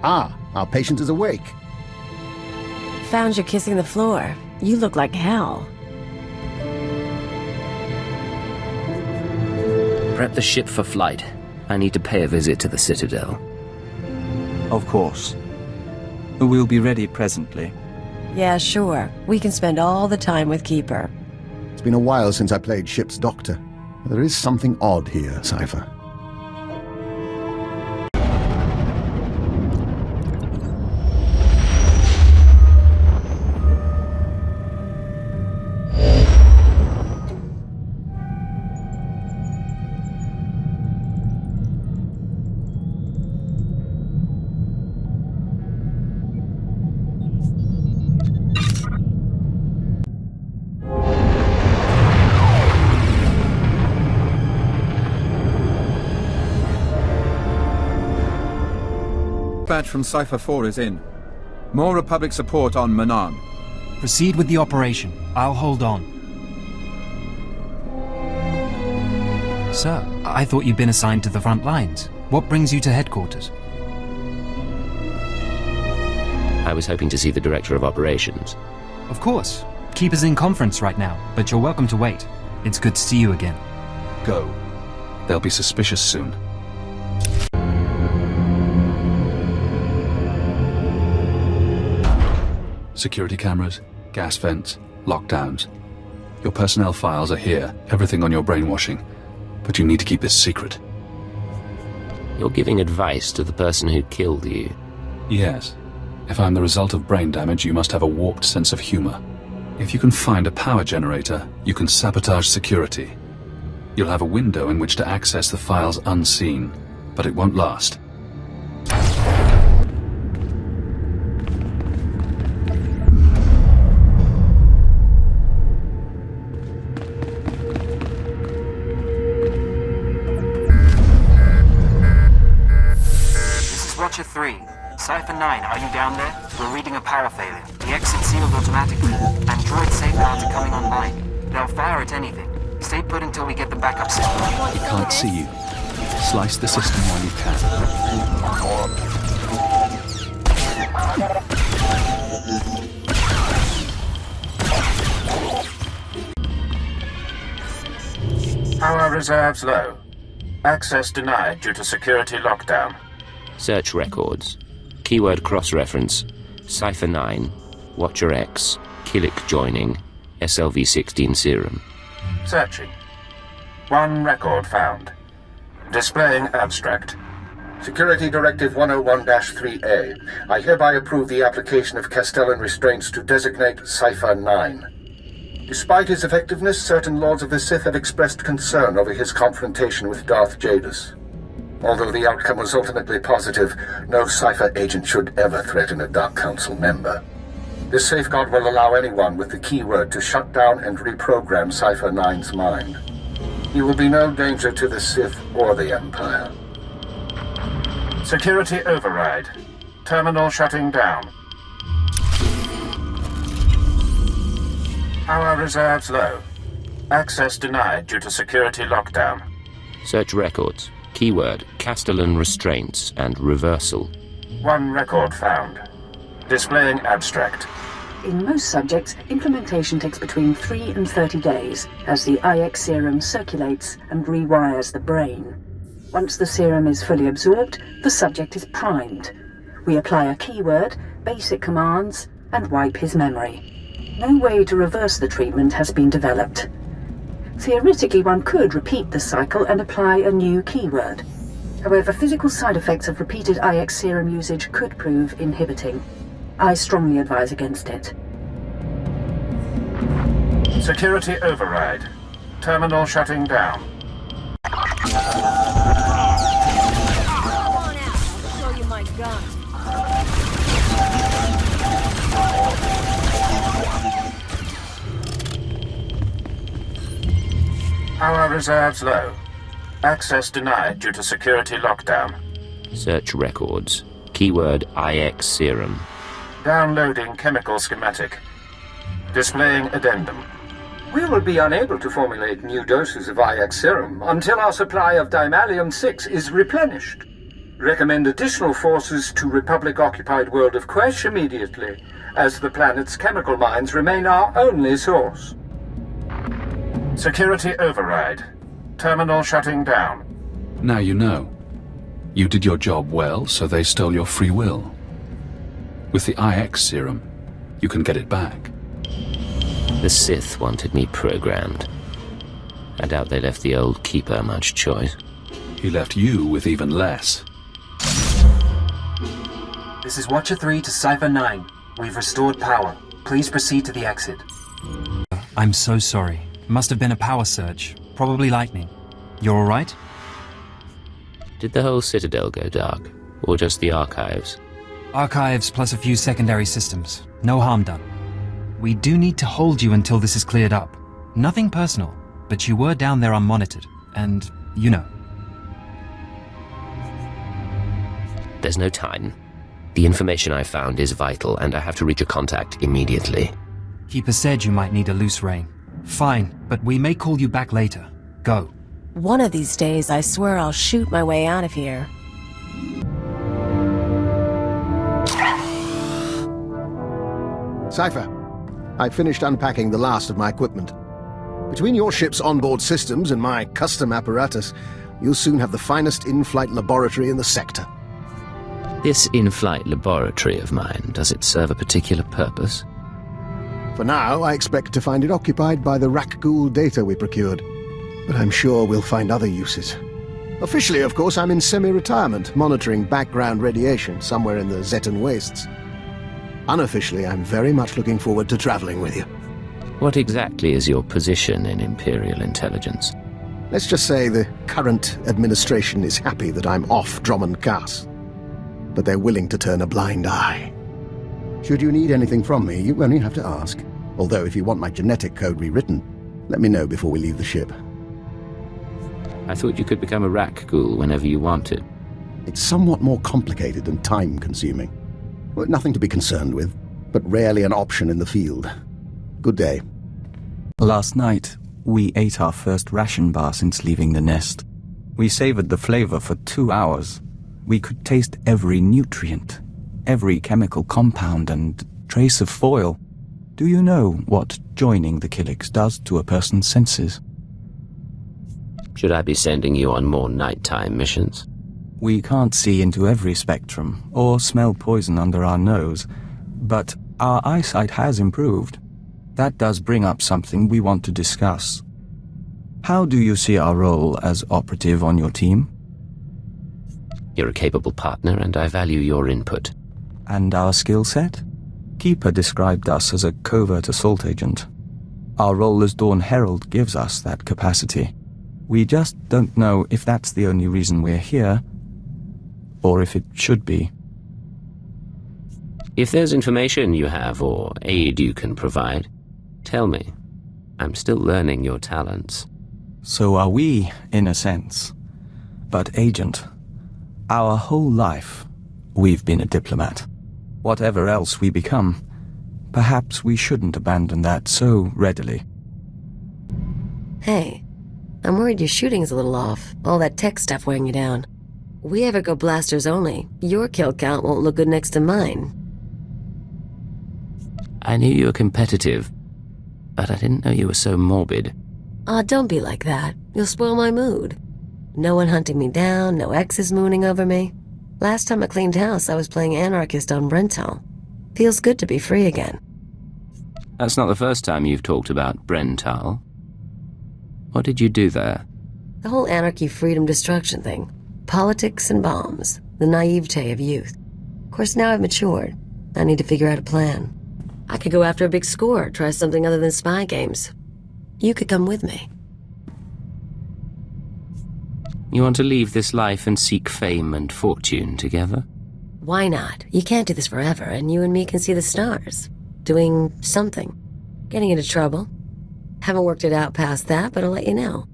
Ah, our patient is awake. Found you kissing the floor. You look like hell. Prep the ship for flight. I need to pay a visit to the Citadel. Of course. We'll be ready presently. Yeah, sure. We can spend all the time with Keeper. It's been a while since I played ship's doctor. There is something odd here, Cypher. Badge from Cypher 4 is in. More Republic support on Manan. Proceed with the operation. I'll hold on. Sir, I thought you'd been assigned to the front lines. What brings you to headquarters? I was hoping to see the Director of Operations. Of course. Keeper's in conference right now, but you're welcome to wait. It's good to see you again. Go. They'll be suspicious soon. Security cameras, gas vents, lockdowns. Your personnel files are here, everything on your brainwashing. But you need to keep this secret. You're giving advice to the person who killed you. Yes. If I'm the result of brain damage, you must have a warped sense of humor. If you can find a power generator, you can sabotage security. You'll have a window in which to access the files unseen, but it won't last. Watcher 3. Cypher 9, are you down there? We're reading a power failure. The exit sealed automatically. Android safeguards are coming online. They'll fire at anything. Stay put until we get the backup system. It can't see you. Slice the system while you can. Power reserves low. Access denied due to security lockdown. Search records. Keyword cross-reference. Cypher 9. Watcher X. Killick joining. SLV-16 serum. Searching. One record found. Displaying abstract. Security Directive 101-3A. I hereby approve the application of Castellan restraints to designate Cypher 9. Despite his effectiveness, certain Lords of the Sith have expressed concern over his confrontation with Darth Jadus. Although the outcome was ultimately positive, no Cypher agent should ever threaten a Dark Council member. This safeguard will allow anyone with the keyword to shut down and reprogram Cypher 9's mind. He will be no danger to the Sith or the Empire. Security override. Terminal shutting down. Power reserves low. Access denied due to security lockdown. Search records. Keyword, Castellan restraints and reversal. One record found. Displaying abstract. In most subjects, implementation takes between 3 and 30 days as the IX serum circulates and rewires the brain. Once the serum is fully absorbed, the subject is primed. We apply a keyword, basic commands, and wipe his memory. No way to reverse the treatment has been developed. Theoretically, one could repeat the cycle and apply a new keyword. However, physical side effects of repeated IX serum usage could prove inhibiting. I strongly advise against it. Security override. Terminal shutting down. Come on out. I'll show you my gun. Power reserves low. Access denied due to security lockdown. Search records. Keyword IX serum. Downloading chemical schematic. Displaying addendum. We will be unable to formulate new doses of IX serum until our supply of Dimalium-6 is replenished. Recommend additional forces to Republic-occupied world of Quesh immediately, as the planet's chemical mines remain our only source. Security override. Terminal shutting down. Now you know. You did your job well, so they stole your free will. With the IX serum, you can get it back. The Sith wanted me programmed. I doubt they left the old Keeper much choice. He left you with even less. This is Watcher 3 to Cypher 9. We've restored power. Please proceed to the exit. I'm so sorry. Must have been a power surge. Probably lightning. You're alright? Did the whole Citadel go dark? Or just the archives? Archives plus a few secondary systems. No harm done. We do need to hold you until this is cleared up. Nothing personal, but you were down there unmonitored. And, you know. There's no time. The information I found is vital, and I have to reach a contact immediately. Keeper said you might need a loose rein. Fine, but we may call you back later. Go. One of these days, I swear I'll shoot my way out of here. Cypher, I've finished unpacking the last of my equipment. Between your ship's onboard systems and my custom apparatus, you'll soon have the finest in-flight laboratory in the sector. This in-flight laboratory of mine, does it serve a particular purpose? For now, I expect to find it occupied by the Rakghoul data we procured. But I'm sure we'll find other uses. Officially, of course, I'm in semi-retirement, monitoring background radiation somewhere in the Zetan wastes. Unofficially, I'm very much looking forward to traveling with you. What exactly is your position in Imperial intelligence? Let's just say the current administration is happy that I'm off Drummond Cass. But they're willing to turn a blind eye. Should you need anything from me, you only have to ask. Although if you want my genetic code rewritten, let me know before we leave the ship. I thought you could become a Rakghoul whenever you wanted. It's somewhat more complicated and time-consuming. Well, nothing to be concerned with, but rarely an option in the field. Good day. Last night, we ate our first ration bar since leaving the nest. We savored the flavor for 2 hours. We could taste every nutrient, every chemical compound and trace of foil. Do you know what joining the Killiks does to a person's senses? Should I be sending you on more nighttime missions? We can't see into every spectrum or smell poison under our nose, but our eyesight has improved. That does bring up something we want to discuss. How do you see our role as operative on your team? You're a capable partner, and I value your input. And our skill set? Keeper described us as a covert assault agent. Our role as Dawn Herald gives us that capacity. We just don't know if that's the only reason we're here, or if it should be. If there's information you have or aid you can provide, tell me. I'm still learning your talents. So are we, in a sense. But Agent, our whole life, we've been a diplomat. Whatever else we become, perhaps we shouldn't abandon that so readily. Hey, I'm worried your shooting's a little off. All that tech stuff weighing you down. We ever go blasters only, your kill count won't look good next to mine. I knew you were competitive, but I didn't know you were so morbid. Aw, don't be like that. You'll spoil my mood. No one hunting me down, no exes mooning over me. Last time I cleaned house, I was playing anarchist on Brental. Feels good to be free again. That's not the first time you've talked about Brental. What did you do there? The whole anarchy, freedom, destruction thing. Politics and bombs. The naivete of youth. Of course, now I've matured. I need to figure out a plan. I could go after a big score, try something other than spy games. You could come with me. You want to leave this life and seek fame and fortune together? Why not? You can't do this forever, and you and me can see the stars. Doing something. Getting into trouble. Haven't worked it out past that, but I'll let you know.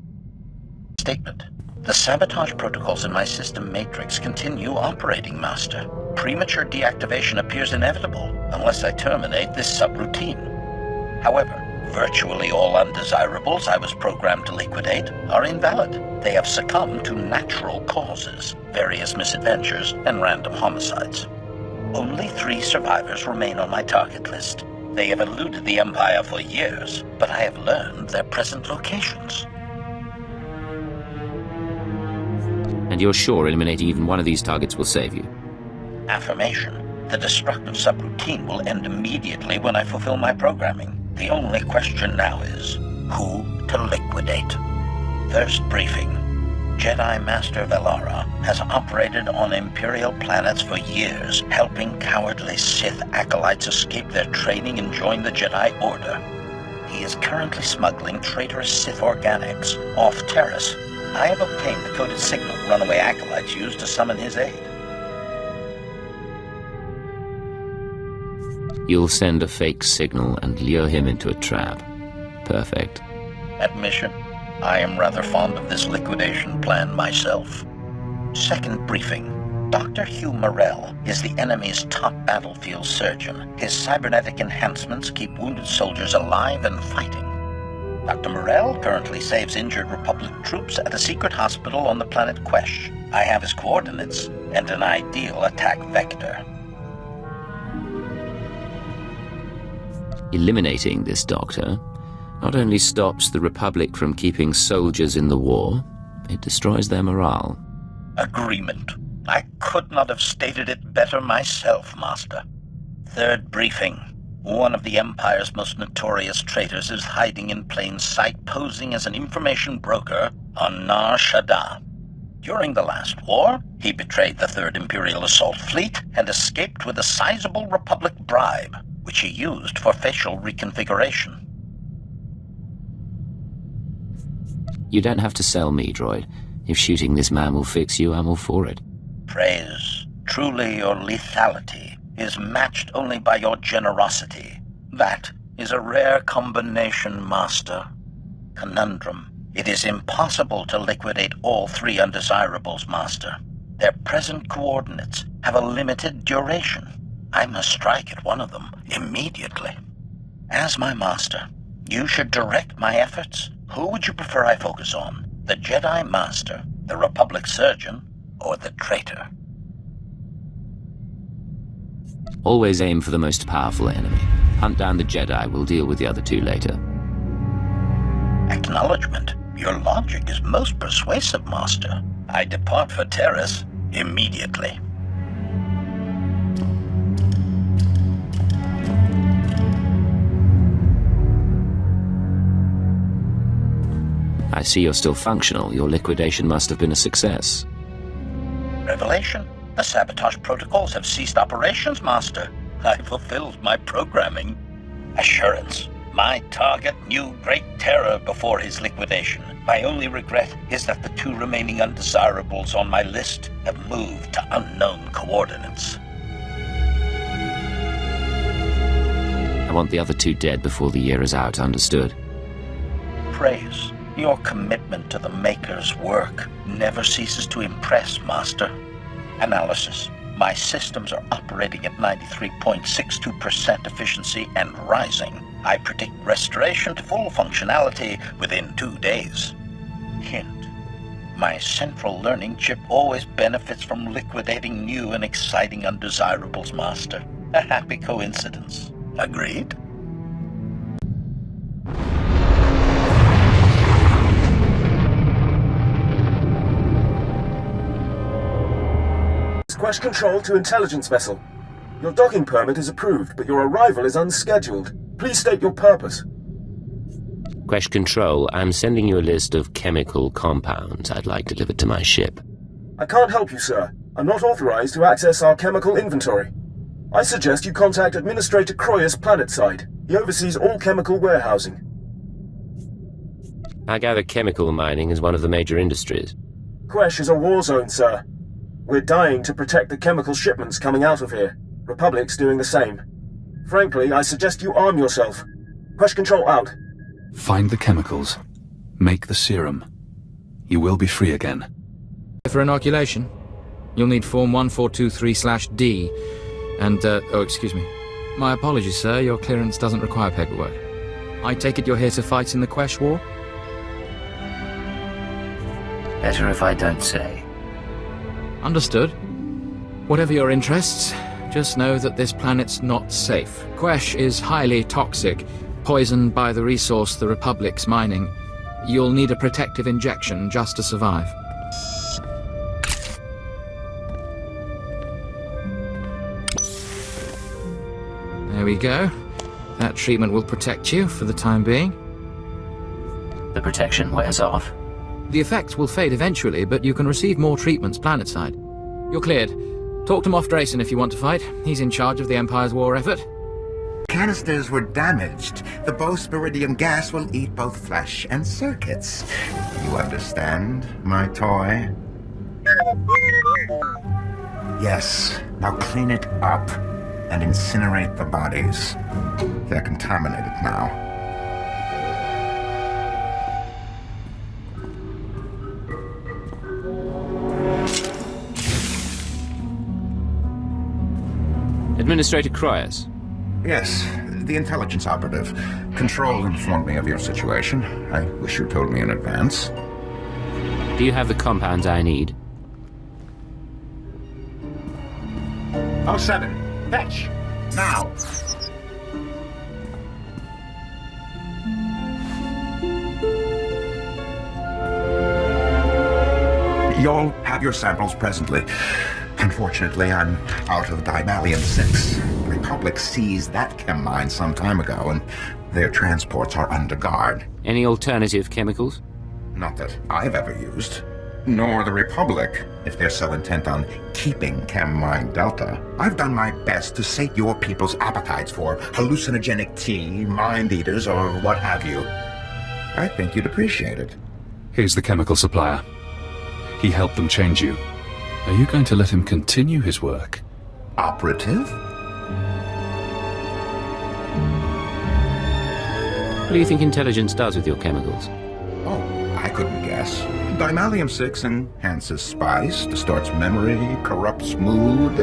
Statement. The sabotage protocols in my system matrix continue operating, Master. Premature deactivation appears inevitable unless I terminate this subroutine. However, Virtually all undesirables I was programmed to liquidate are invalid. They have succumbed to natural causes, various misadventures, and random homicides. Only 3 survivors remain on my target list. They have eluded the Empire for years, but I have learned their present locations. And you're sure eliminating even one of these targets will save you? Affirmation. The destructive subroutine will end immediately when I fulfill my programming. The only question now is, who to liquidate? First briefing. Jedi Master Velara has operated on Imperial planets for years, helping cowardly Sith acolytes escape their training and join the Jedi Order. He is currently smuggling traitorous Sith organics off Terrace. I have obtained the coded signal runaway acolytes used to summon his aid. You'll send a fake signal and lure him into a trap. Perfect. Admission. I am rather fond of this liquidation plan myself. Second briefing. Dr. Hugh Morrell is the enemy's top battlefield surgeon. His cybernetic enhancements keep wounded soldiers alive and fighting. Dr. Morrell currently saves injured Republic troops at a secret hospital on the planet Quesh. I have his coordinates and an ideal attack vector. Eliminating this doctor not only stops the Republic from keeping soldiers in the war, it destroys their morale. Agreement. I could not have stated it better myself, Master. Third briefing. One of the Empire's most notorious traitors is hiding in plain sight, posing as an information broker on Nar Shaddaa. During the last war, he betrayed the 3rd Imperial Assault Fleet and escaped with a sizable Republic bribe, which he used for facial reconfiguration. You don't have to sell me, droid. If shooting this man will fix you, I'm all for it. Praise. Truly your lethality is matched only by your generosity. That is a rare combination, Master. Conundrum. It is impossible to liquidate all 3 undesirables, Master. Their present coordinates have a limited duration. I must strike at one of them immediately. As my Master, you should direct my efforts. Who would you prefer I focus on? The Jedi Master, the Republic Surgeon, or the traitor? Always aim for the most powerful enemy. Hunt down the Jedi, we'll deal with the other 2 later. Acknowledgement. Your logic is most persuasive, Master. I depart for Terrace immediately. I see you're still functional. Your liquidation must have been a success. Revelation. The sabotage protocols have ceased operations, Master. I fulfilled my programming. Assurance. My target knew great terror before his liquidation. My only regret is that the 2 remaining undesirables on my list have moved to unknown coordinates. I want the other 2 dead before the year is out, understood? Praise. Your commitment to the Maker's work never ceases to impress, Master. Analysis. My systems are operating at 93.62% efficiency and rising. I predict restoration to full functionality within 2 days. Hint. My central learning chip always benefits from liquidating new and exciting undesirables, Master. A happy coincidence. Agreed? Quesh control to intelligence vessel. Your docking permit is approved, but your arrival is unscheduled. Please state your purpose. Quesh Control, I'm sending you a list of chemical compounds I'd like delivered to my ship. I can't help you, sir. I'm not authorized to access our chemical inventory. I suggest you contact Administrator Croyer's planetside. He oversees all chemical warehousing. I gather chemical mining is one of the major industries. Quesh is a war zone, sir. We're dying to protect the chemical shipments coming out of here. Republic's doing the same. Frankly, I suggest you arm yourself. Quesh Control out. Find the chemicals. Make the serum. You will be free again. For inoculation, you'll need Form 1423/D. And, oh, excuse me. My apologies, sir. Your clearance doesn't require paperwork. I take it you're here to fight in the Quesh War? Better if I don't say. Understood. Whatever your interests, just know that this planet's not safe. Quesh is highly toxic, poisoned by the resource the Republic's mining. You'll need a protective injection just to survive. There we go. That treatment will protect you for the time being. The protection wears off. The effects will fade eventually, but you can receive more treatments planetside. You're cleared. Talk to Moff Drayson if you want to fight. He's in charge of the Empire's war effort. Canisters were damaged. The Bowspiridium gas will eat both flesh and circuits. You understand, my toy? Yes. Now clean it up and incinerate the bodies. They're contaminated now. Administrator Cryas. Yes, the intelligence operative. Control informed me of your situation. I wish you told me in advance. Do you have the compounds I need? 07, fetch! Now! You'll have your samples presently. Unfortunately, I'm out of Dimalium-6. The Republic seized that chem mine some time ago, and their transports are under guard. Any alternative chemicals? Not that I've ever used. Nor the Republic, if they're so intent on keeping Chem Mine Delta. I've done my best to sate your people's appetites for hallucinogenic tea, mind eaters, or what have you. I think you'd appreciate it. Here's the chemical supplier. He helped them change you. Are you going to let him continue his work? Operative? What do you think intelligence does with your chemicals? Oh, I couldn't guess. Dimalium-6 enhances spice, distorts memory, corrupts mood.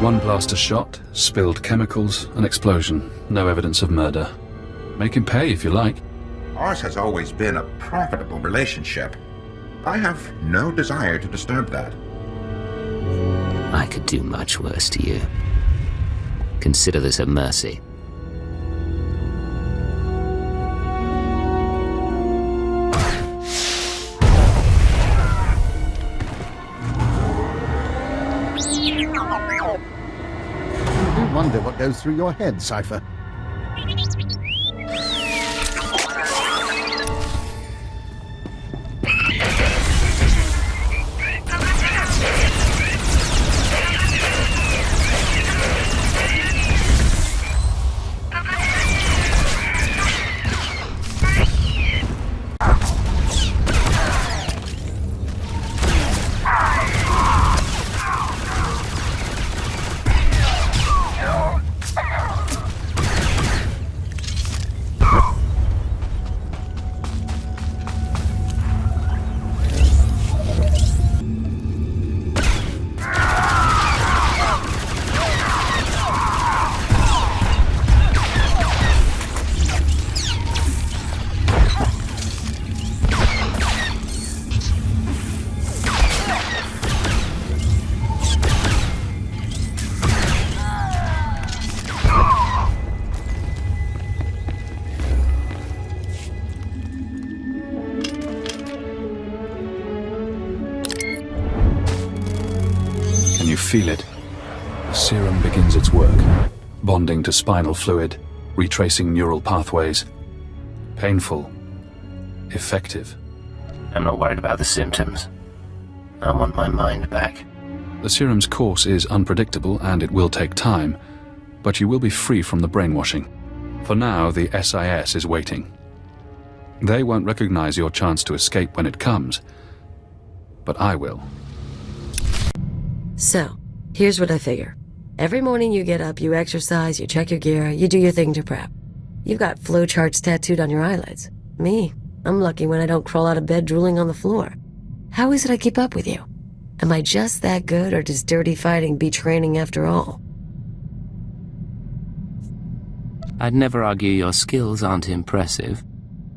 One blaster shot, spilled chemicals, an explosion. No evidence of murder. Make him pay if you like. Ours has always been a profitable relationship. I have no desire to disturb that. I could do much worse to you. Consider this a mercy. I wonder what goes through your head, Cypher. Feel it. The serum begins its work, bonding to spinal fluid, retracing neural pathways. Painful. Effective. I'm not worried about the symptoms. I want my mind back. The serum's course is unpredictable and it will take time, but you will be free from the brainwashing. For now, the SIS is waiting. They won't recognize your chance to escape when it comes, but I will. So, here's what I figure. Every morning you get up, you exercise, you check your gear, you do your thing to prep. You've got flowcharts tattooed on your eyelids. Me, I'm lucky when I don't crawl out of bed drooling on the floor. How is it I keep up with you? Am I just that good, or does dirty fighting beat training after all? I'd never argue your skills aren't impressive.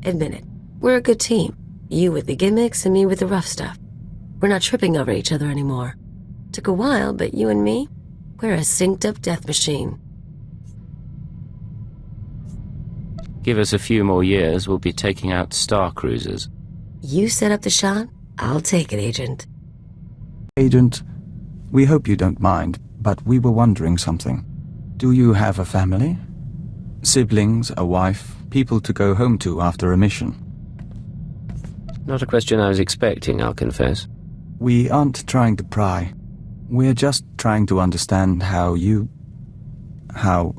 Admit it. We're a good team. You with the gimmicks and me with the rough stuff. We're not tripping over each other anymore. Took a while, but you and me, we're a synced-up death machine. Give us a few more years, we'll be taking out star cruisers. You set up the shot, I'll take it, Agent. Agent, we hope you don't mind, but we were wondering something. Do you have a family? Siblings, a wife, people to go home to after a mission? Not a question I was expecting, I'll confess. We aren't trying to pry. We're just trying to understand how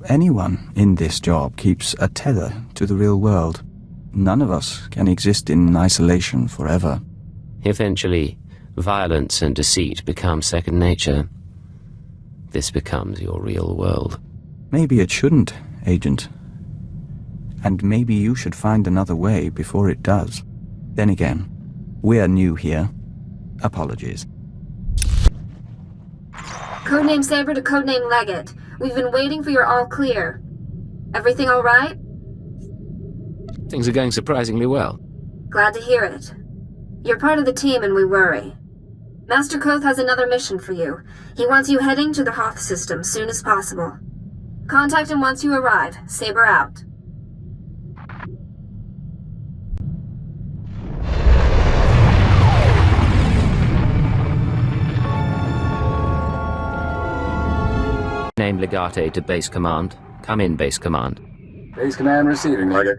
anyone in this job keeps a tether to the real world. None of us can exist in isolation forever. Eventually, violence and deceit become second nature. This becomes your real world. Maybe it shouldn't, Agent. And maybe you should find another way before it does. Then again, we're new here. Apologies. Codename Saber to Codename Leggett. We've been waiting for your all clear. Everything all right? Things are going surprisingly well. Glad to hear it. You're part of the team and we worry. Master Koth has another mission for you. He wants you heading to the Hoth system soon as possible. Contact him once you arrive. Saber out. Name Legate to Base Command. Come in, Base Command. Base Command receiving, Leggett.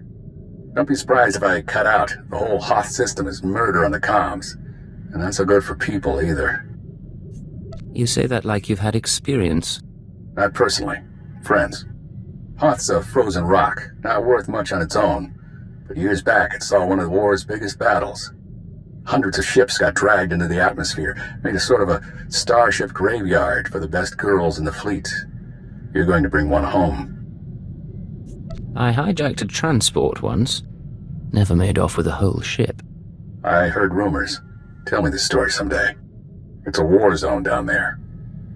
Don't be surprised if I cut out. The whole Hoth system is murder on the comms. And not so good for people, either. You say that like you've had experience. Not personally. Friends. Hoth's a frozen rock, not worth much on its own. But years back, it saw one of the war's biggest battles. Hundreds of ships got dragged into the atmosphere, made a sort of a starship graveyard for the best girls in the fleet. You're going to bring one home. I hijacked a transport once. Never made off with a whole ship. I heard rumors. Tell me the story someday. It's a war zone down there.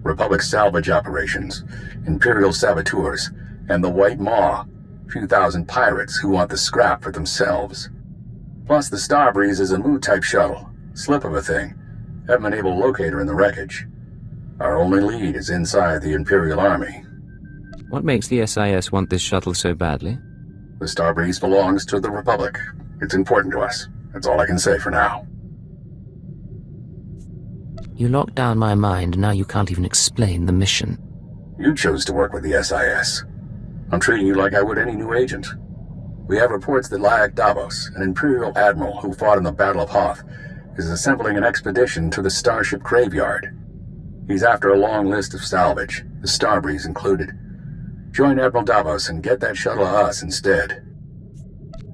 Republic salvage operations, Imperial saboteurs, and the White Maw, a few thousand pirates who want the scrap for themselves. Plus the Starbreeze is a Mu-type shuttle, slip of a thing. Haven't been able to locate her in the wreckage. Our only lead is inside the Imperial Army. What makes the SIS want this shuttle so badly? The Starbreeze belongs to the Republic. It's important to us. That's all I can say for now. You locked down my mind, now you can't even explain the mission. You chose to work with the SIS. I'm treating you like I would any new agent. We have reports that Lyak Davos, an Imperial admiral who fought in the Battle of Hoth, is assembling an expedition to the Starship Graveyard. He's after a long list of salvage, the Starbreeze included. Join Admiral Davos and get that shuttle to us instead.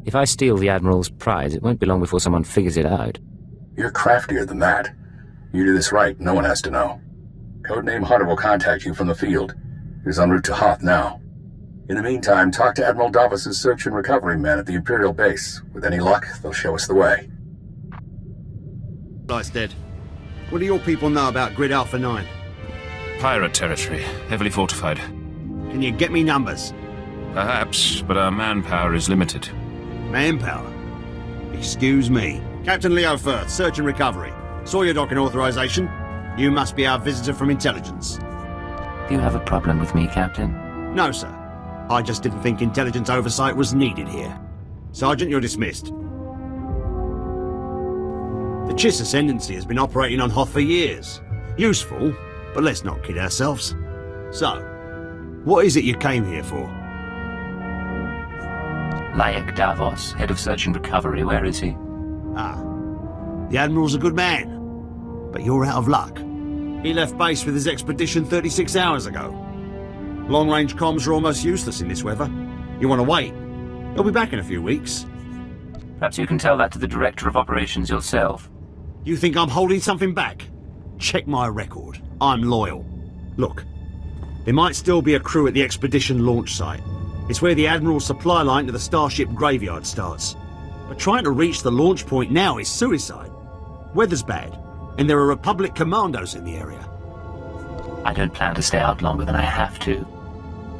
If I steal the Admiral's prize, it won't be long before someone figures it out. You're craftier than that. You do this right, no one has to know. Codename Hunter will contact you from the field. He's en route to Hoth now. In the meantime, talk to Admiral Davos' search and recovery men at the Imperial base. With any luck, they'll show us the way. Light's dead. What do your people know about Grid Alpha 9? Pirate territory, heavily fortified. Can you get me numbers? Perhaps, but our manpower is limited. Manpower? Excuse me. Captain Leo Firth, search and recovery. Saw your docking authorization. You must be our visitor from intelligence. Do you have a problem with me, Captain? No, sir. I just didn't think intelligence oversight was needed here. Sergeant, you're dismissed. The Chiss Ascendancy has been operating on Hoth for years. Useful, but let's not kid ourselves. So, what is it you came here for? Lyak Davos, head of search and recovery, where is he? Ah, the Admiral's a good man, but you're out of luck. He left base with his expedition 36 hours ago. Long-range comms are almost useless in this weather. You want to wait? He'll be back in a few weeks. Perhaps you can tell that to the Director of Operations yourself. You think I'm holding something back? Check my record. I'm loyal. Look, there might still be a crew at the expedition launch site. It's where the Admiral's supply line to the Starship Graveyard starts. But trying to reach the launch point now is suicide. Weather's bad, and there are Republic commandos in the area. I don't plan to stay out longer than I have to.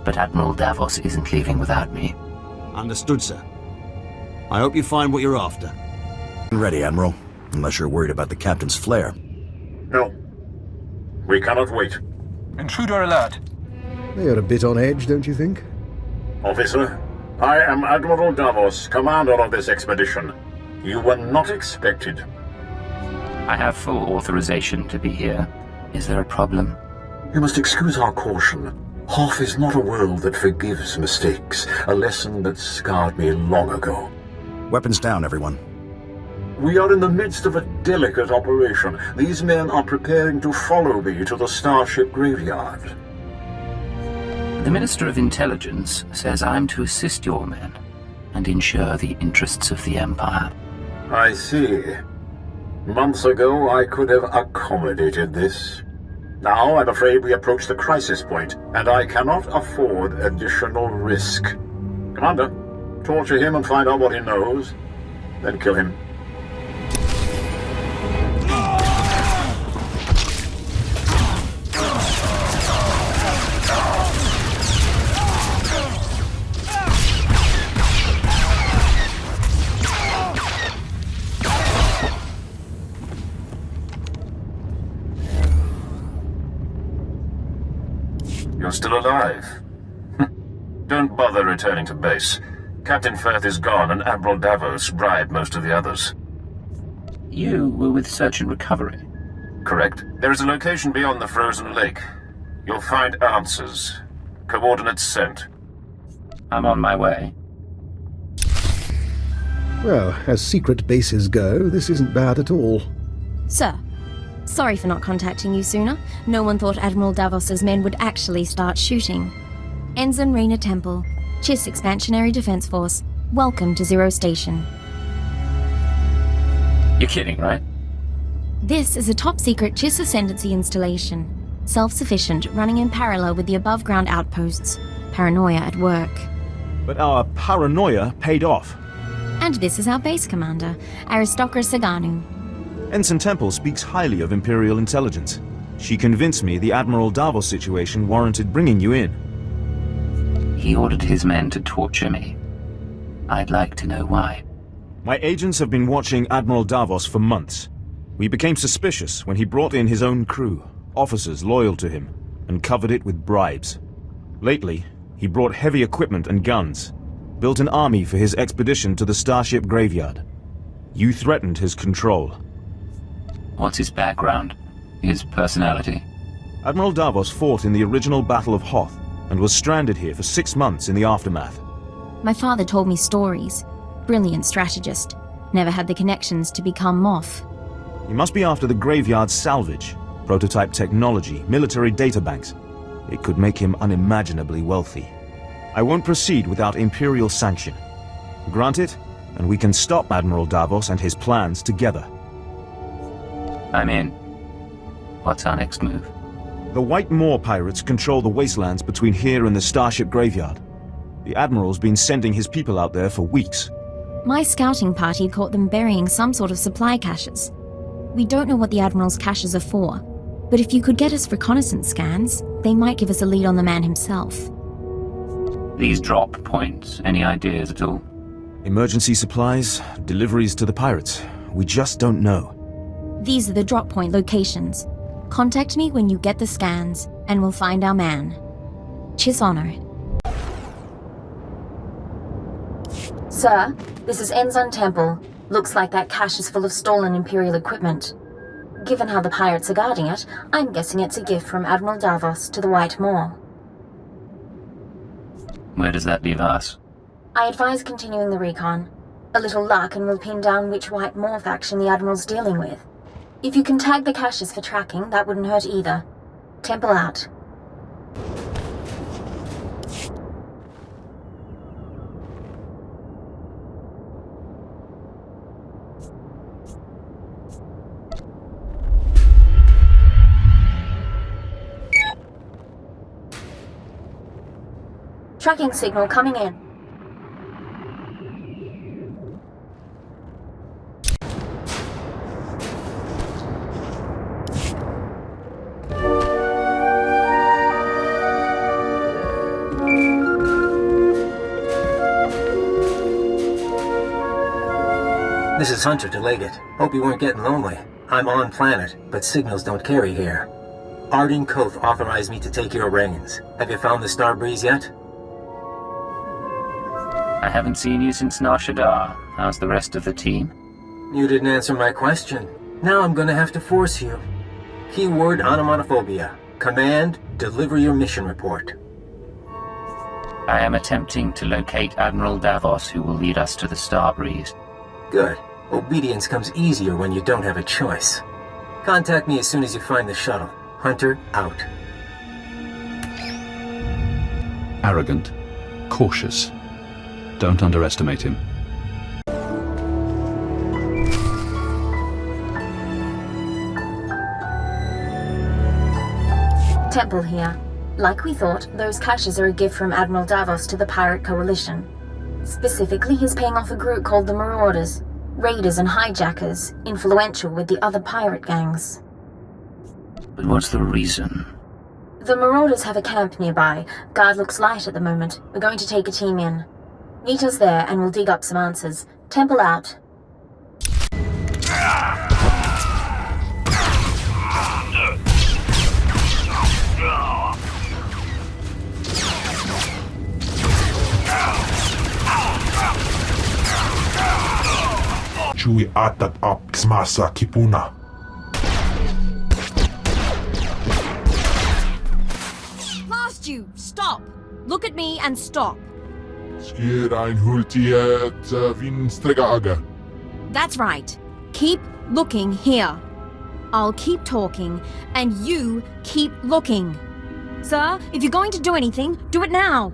But Admiral Davos isn't leaving without me. Understood, sir. I hope you find what you're after. Ready, Admiral. Unless you're worried about the captain's flare. No. We cannot wait. Intruder alert. They are a bit on edge, don't you think? Officer, I am Admiral Davos, commander of this expedition. You were not expected. I have full authorization to be here. Is there a problem? You must excuse our caution. Hoth is not a world that forgives mistakes, a lesson that scarred me long ago. Weapons down, everyone. We are in the midst of a delicate operation. These men are preparing to follow me to the starship graveyard. The Minister of Intelligence says I'm to assist your men and ensure the interests of the Empire. I see. Months ago, I could have accommodated this. Now, I'm afraid we approach the crisis point, and I cannot afford additional risk. Commander, torture him and find out what he knows, then kill him. You're still alive. Don't bother returning to base. Captain Firth is gone and Admiral Davos bribed most of the others. You were with Search and Recovery? Correct. There is a location beyond the frozen lake. You'll find answers. Coordinates sent. I'm on my way. Well, as secret bases go, this isn't bad at all. Sir, sorry for not contacting you sooner. No one thought Admiral Davos's men would actually start shooting. Ensign Rena Temple, Chiss Expansionary Defense Force. Welcome to Zero Station. You're kidding, right? This is a top-secret Chiss Ascendancy installation. Self-sufficient, running in parallel with the above-ground outposts. Paranoia at work. But our paranoia paid off. And this is our base commander, Aristocra Saganu. Ensign Temple speaks highly of Imperial intelligence. She convinced me the Admiral Davos situation warranted bringing you in. He ordered his men to torture me. I'd like to know why. My agents have been watching Admiral Davos for months. We became suspicious when he brought in his own crew, officers loyal to him, and covered it with bribes. Lately, he brought heavy equipment and guns, built an army for his expedition to the Starship Graveyard. You threatened his control. What's his background? His personality? Admiral Davos fought in the original Battle of Hoth, and was stranded here for 6 months in the aftermath. My father told me stories. Brilliant strategist. Never had the connections to become Moff. He must be after the Graveyard's salvage, prototype technology, military databanks. It could make him unimaginably wealthy. I won't proceed without Imperial sanction. Grant it, and we can stop Admiral Davos and his plans together. I'm in. What's our next move? The White Moor pirates control the wastelands between here and the Starship Graveyard. The Admiral's been sending his people out there for weeks. My scouting party caught them burying some sort of supply caches. We don't know what the Admiral's caches are for, but if you could get us reconnaissance scans, they might give us a lead on the man himself. These drop points, any ideas at all? Emergency supplies, deliveries to the pirates. We just don't know. These are the drop point locations. Contact me when you get the scans, and we'll find our man. Chiss Honor. Sir, this is Ensign Temple. Looks like that cache is full of stolen Imperial equipment. Given how the pirates are guarding it, I'm guessing it's a gift from Admiral Davos to the White Moor. Where does that leave us? I advise continuing the recon. A little luck and we'll pin down which White Moor faction the Admiral's dealing with. If you can tag the caches for tracking, that wouldn't hurt either. Temple out. Tracking signal coming in. This is Hunter, delayed it. Hope you weren't getting lonely. I'm on planet, but signals don't carry here. Arden Koth authorized me to take your reins. Have you found the Star Breeze yet? I haven't seen you since Nar Shaddaa. How's the rest of the team? You didn't answer my question. Now I'm gonna have to force you. Keyword onomatophobia. Command, deliver your mission report. I am attempting to locate Admiral Davos, who will lead us to the Star Breeze. Good. Obedience comes easier when you don't have a choice. Contact me as soon as you find the shuttle. Hunter, out. Arrogant. Cautious. Don't underestimate him. Temple here. Like we thought, those caches are a gift from Admiral Davos to the Pirate Coalition. Specifically, he's paying off a group called the Marauders. Raiders and hijackers, influential with the other pirate gangs. But what's the reason? The Marauders have a camp nearby. Guard looks light at the moment. We're going to take a team in. Meet us there and we'll dig up some answers. Temple out. Chui atat up smasa kipuna. Past you! Stop! Look at me and stop. Skirain hultiet vinstregaaga. That's right. Keep looking here. I'll keep talking, and you keep looking. Sir, if you're going to do anything, do it now.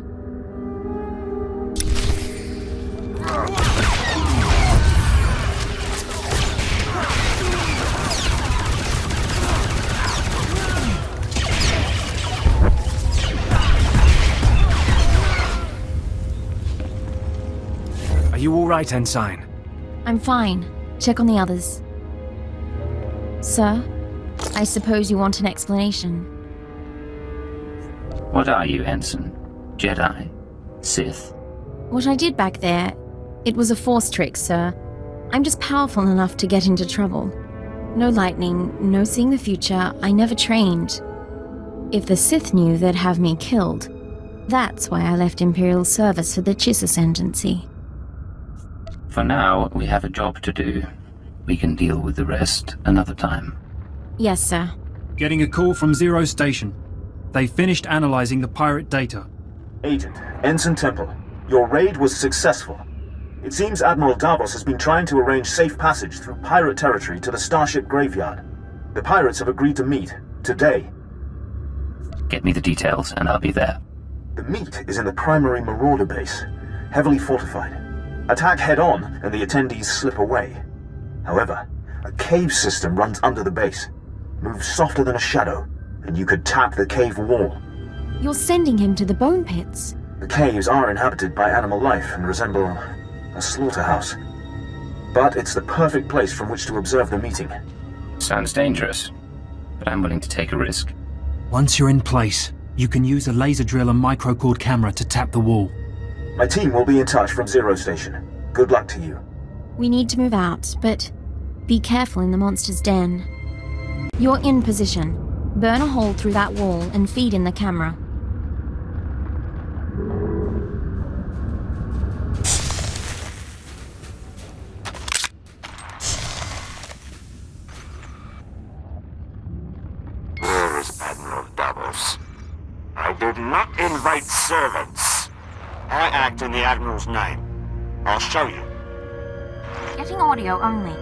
Are you all right, Ensign? I'm fine. Check on the others. Sir, I suppose you want an explanation. What are you, Ensign? Jedi? Sith? What I did back there, it was a force trick, sir. I'm just powerful enough to get into trouble. No lightning, no seeing the future, I never trained. If the Sith knew, they'd have me killed. That's why I left Imperial service for the Chiss Ascendancy. For now, we have a job to do. We can deal with the rest another time. Yes, sir. Getting a call from Zero Station. They finished analyzing the pirate data. Agent, Ensign Temple, your raid was successful. It seems Admiral Davos has been trying to arrange safe passage through pirate territory to the Starship Graveyard. The pirates have agreed to meet, today. Get me the details, and I'll be there. The meet is in the primary Marauder base, heavily fortified. Attack head-on, and the attendees slip away. However, a cave system runs under the base. Moves softer than a shadow, and you could tap the cave wall. You're sending him to the bone pits. The caves are inhabited by animal life and resemble a slaughterhouse. But it's the perfect place from which to observe the meeting. Sounds dangerous, but I'm willing to take a risk. Once you're in place, you can use a laser drill and microcord camera to tap the wall. My team will be in touch from Zero Station. Good luck to you. We need to move out, but be careful in the monster's den. You're in position. Burn a hole through that wall and feed in the camera. Where is Admiral Davos? I did not invite servants. I act in the Admiral's name. I'll show you. Getting audio only.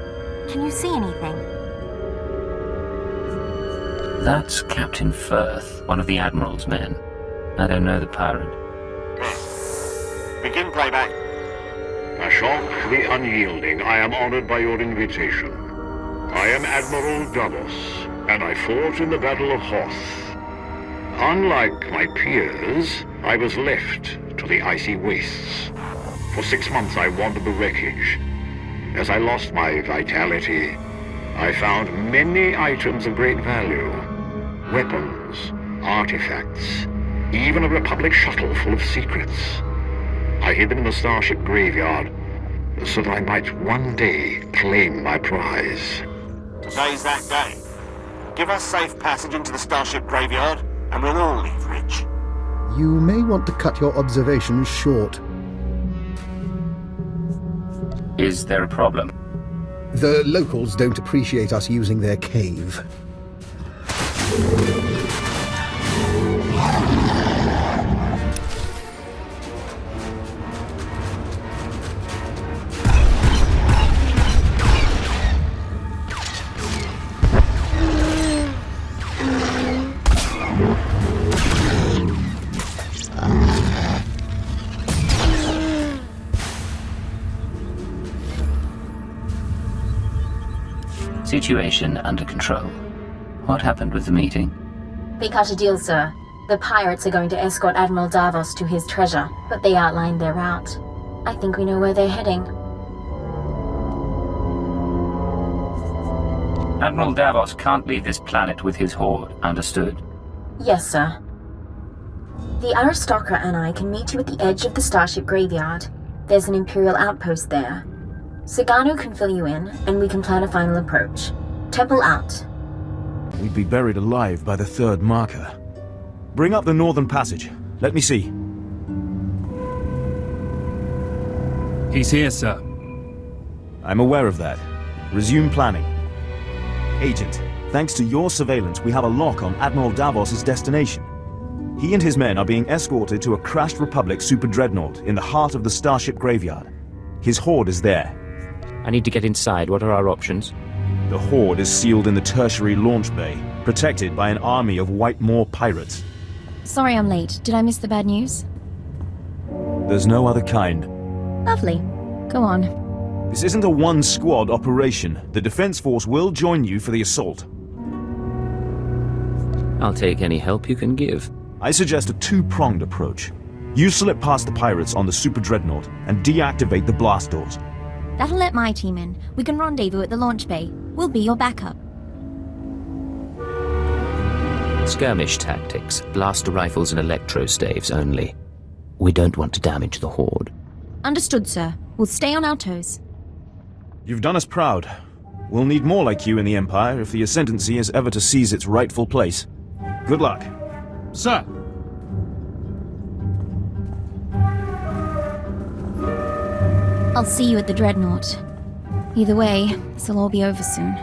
Can you see anything? That's Captain Firth, one of the Admiral's men. I don't know the pirate. Begin playback. Ashok the Unyielding, I am honored by your invitation. I am Admiral Davos, and I fought in the Battle of Hoth. Unlike my peers, I was left to the icy wastes. For 6 months I wandered the wreckage. As I lost my vitality, I found many items of great value. Weapons, artifacts, even a Republic shuttle full of secrets. I hid them in the Starship Graveyard, so that I might one day claim my prize. Today's that day. Give us safe passage into the starship graveyard, and we'll all leave rich. You may want to cut your observations short. Is there a problem? The locals don't appreciate us using their cave. Situation under control. What happened with the meeting? We cut a deal, sir. The pirates are going to escort Admiral Davos to his treasure, but they outlined their route. I think we know where they're heading. Admiral Davos can't leave this planet with his horde, understood? Yes, sir. The aristocrat and I can meet you at the edge of the starship graveyard. There's an Imperial outpost there. Sagano can fill you in, and we can plan a final approach. Temple out. We'd be buried alive by the third marker. Bring up the northern passage. Let me see. He's here, sir. I'm aware of that. Resume planning. Agent, thanks to your surveillance, we have a lock on Admiral Davos' destination. He and his men are being escorted to a crashed Republic super dreadnought in the heart of the starship graveyard. His horde is there. I need to get inside. What are our options? The horde is sealed in the tertiary launch bay, protected by an army of White Moor pirates. Sorry I'm late. Did I miss the bad news? There's no other kind. Lovely. Go on. This isn't a one-squad operation. The Defense Force will join you for the assault. I'll take any help you can give. I suggest a two-pronged approach. You slip past the pirates on the super dreadnought and deactivate the blast doors. That'll let my team in. We can rendezvous at the launch bay. We'll be your backup. Skirmish tactics, blaster rifles and electro staves only. We don't want to damage the horde. Understood, sir. We'll stay on our toes. You've done us proud. We'll need more like you in the Empire if the Ascendancy is ever to seize its rightful place. Good luck. Sir! I'll see you at the Dreadnought. Either way, this'll all be over soon.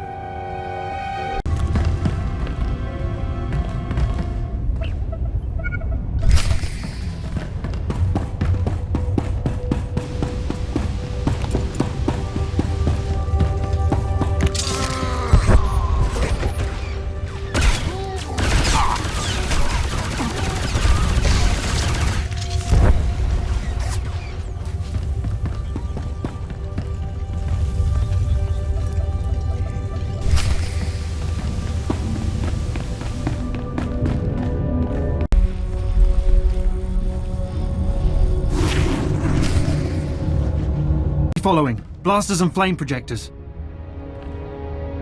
Following. Blasters and flame projectors.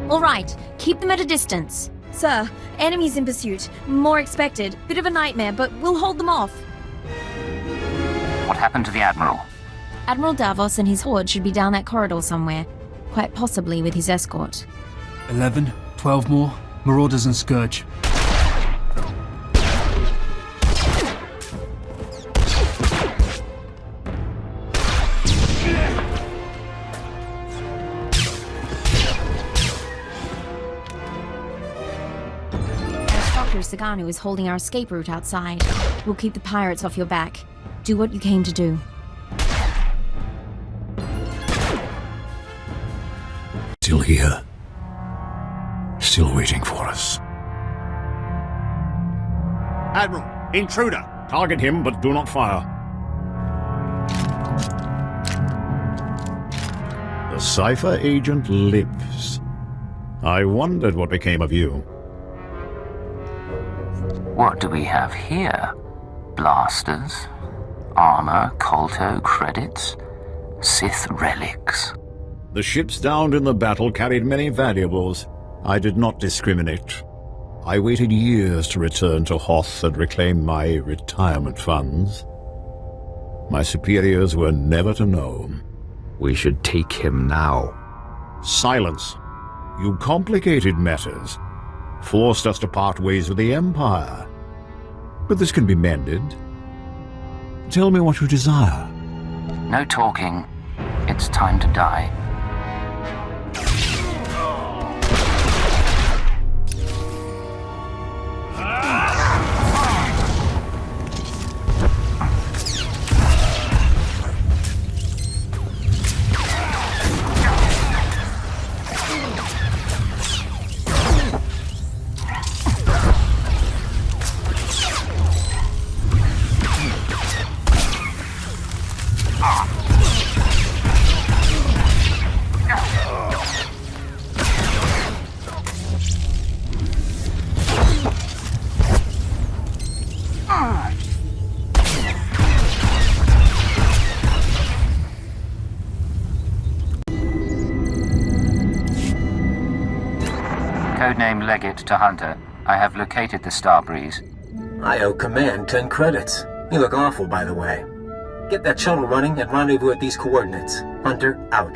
All right, keep them at a distance. Sir, enemies in pursuit. More expected. Bit of a nightmare, but we'll hold them off. What happened to the Admiral? Admiral Davos and his horde should be down that corridor somewhere. Quite possibly with his escort. 11, 12 more. Marauders and Scourge. Sagano is holding our escape route outside. We'll keep the pirates off your back. Do what you came to do. Still here. Still waiting for us. Admiral, intruder! Target him, but do not fire. The Cypher agent lives. I wondered what became of you. What do we have here? Blasters? Armor, Kolto credits? Sith relics? The ships downed in the battle carried many valuables. I did not discriminate. I waited years to return to Hoth and reclaim my retirement funds. My superiors were never to know. We should take him now. Silence. You complicated matters. Forced us to part ways with the Empire. But this can be mended. Tell me what you desire. No talking. It's time to die. Codename Legate to Hunter. I have located the Starbreeze. I owe Command 10 credits. You look awful, by the way. Get that shuttle running and rendezvous at these coordinates. Hunter, out.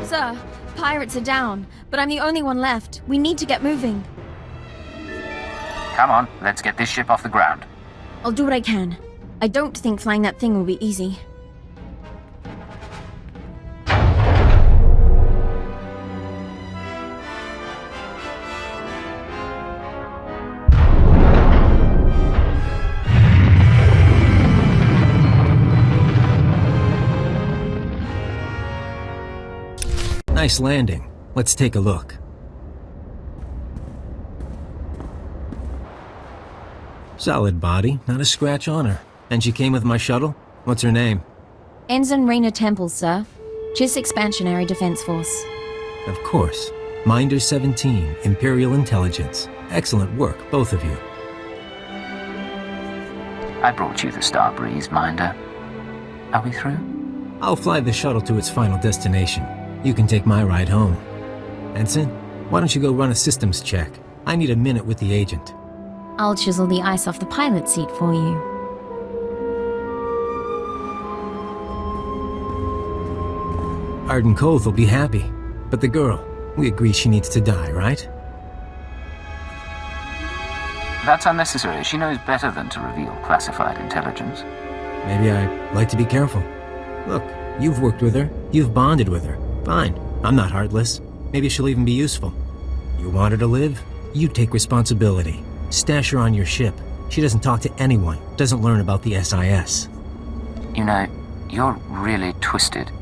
Sir, pirates are down, but I'm the only one left. We need to get moving. Come on, let's get this ship off the ground. I'll do what I can. I don't think flying that thing will be easy. Nice landing. Let's take a look. Solid body, not a scratch on her. And she came with my shuttle? What's her name? Ensign Raina Temple, sir. Chiss Expansionary Defense Force. Of course. Minder 17, Imperial Intelligence. Excellent work, both of you. I brought you the Starbreeze, Minder. Are we through? I'll fly the shuttle to its final destination. You can take my ride home. Ensign, why don't you go run a systems check? I need a minute with the agent. I'll chisel the ice off the pilot seat for you. Arden Koth will be happy. But the girl, we agree she needs to die, right? That's unnecessary. She knows better than to reveal classified intelligence. Maybe I like to be careful. Look, you've worked with her. You've bonded with her. Fine. I'm not heartless. Maybe she'll even be useful. You want her to live? You take responsibility. Stash her on your ship. She doesn't talk to anyone, doesn't learn about the SIS. You know, you're really twisted.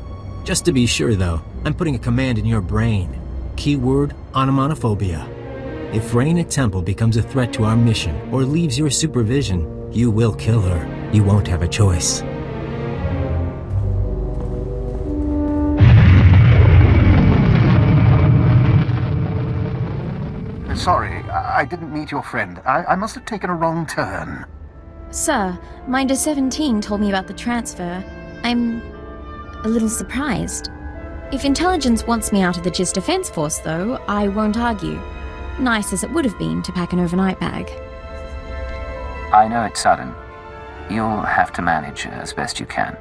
Just to be sure, though, I'm putting a command in your brain. Keyword, onomatophobia. If Raina Temple becomes a threat to our mission or leaves your supervision, you will kill her. You won't have a choice. Sorry, I didn't meet your friend. I must have taken a wrong turn. Sir, Minder 17 told me about the transfer. I'm a little surprised. If intelligence wants me out of the Chiss Defense Force, though, I won't argue. Nice as it would have been to pack an overnight bag. I know it's sudden. You'll have to manage as best you can.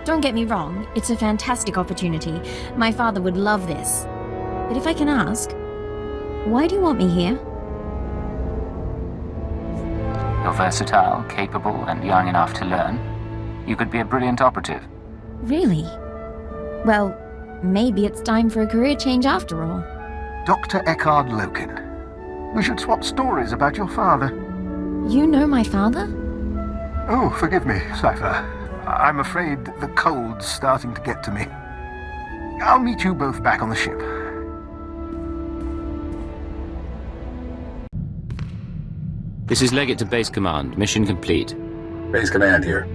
Don't get me wrong, it's a fantastic opportunity. My father would love this. But if I can ask, why do you want me here? You're versatile, capable, and young enough to learn. You could be a brilliant operative. Really? Well, maybe it's time for a career change after all. Dr. Eckhard Loken. We should swap stories about your father. You know my father? Oh, forgive me, Cypher. I'm afraid the cold's starting to get to me. I'll meet you both back on the ship. This is Legate to Base Command. Mission complete. Base Command here.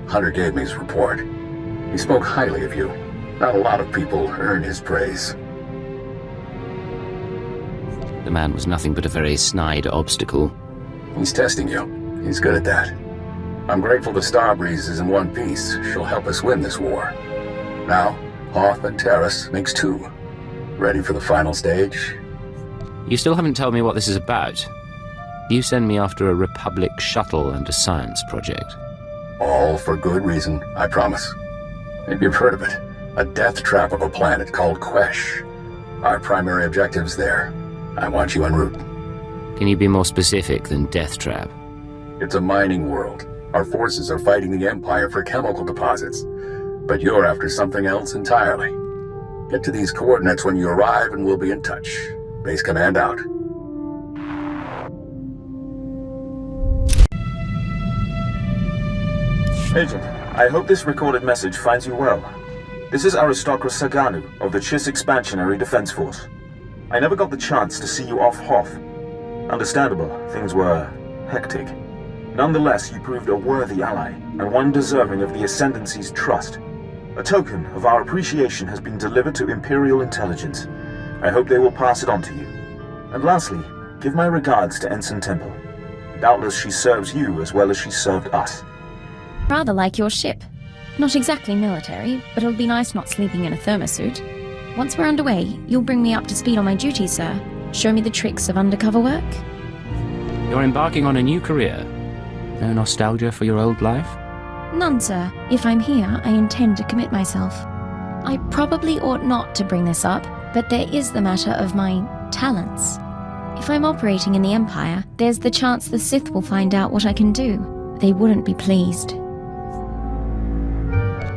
Hunter gave me his report. He spoke highly of you. Not a lot of people earn his praise. The man was nothing but a very snide obstacle. He's testing you. He's good at that. I'm grateful the Starbreeze is in one piece. She'll help us win this war. Now, Hoth and Terrace makes two. Ready for the final stage? You still haven't told me what this is about. You send me after a Republic shuttle and a science project. All for good reason, I promise. Maybe you've heard of it. A death trap of a planet called Quesh. Our primary objective's there. I want you en route. Can you be more specific than death trap? It's a mining world. Our forces are fighting the Empire for chemical deposits. But you're after something else entirely. Get to these coordinates when you arrive and we'll be in touch. Base command out. Agent, I hope this recorded message finds you well. This is Aristocrat Saganu of the Chiss Expansionary Defense Force. I never got the chance to see you off Hoth. Understandable, things were hectic. Nonetheless, you proved a worthy ally, and one deserving of the Ascendancy's trust. A token of our appreciation has been delivered to Imperial Intelligence. I hope they will pass it on to you. And lastly, give my regards to Ensign Temple. Doubtless she serves you as well as she served us. Rather like your ship. Not exactly military, but it'll be nice not sleeping in a thermosuit. Once we're underway, you'll bring me up to speed on my duties, sir. Show me the tricks of undercover work. You're embarking on a new career. No nostalgia for your old life? None, sir. If I'm here, I intend to commit myself. I probably ought not to bring this up, but there is the matter of my talents. If I'm operating in the Empire, there's the chance the Sith will find out what I can do. They wouldn't be pleased.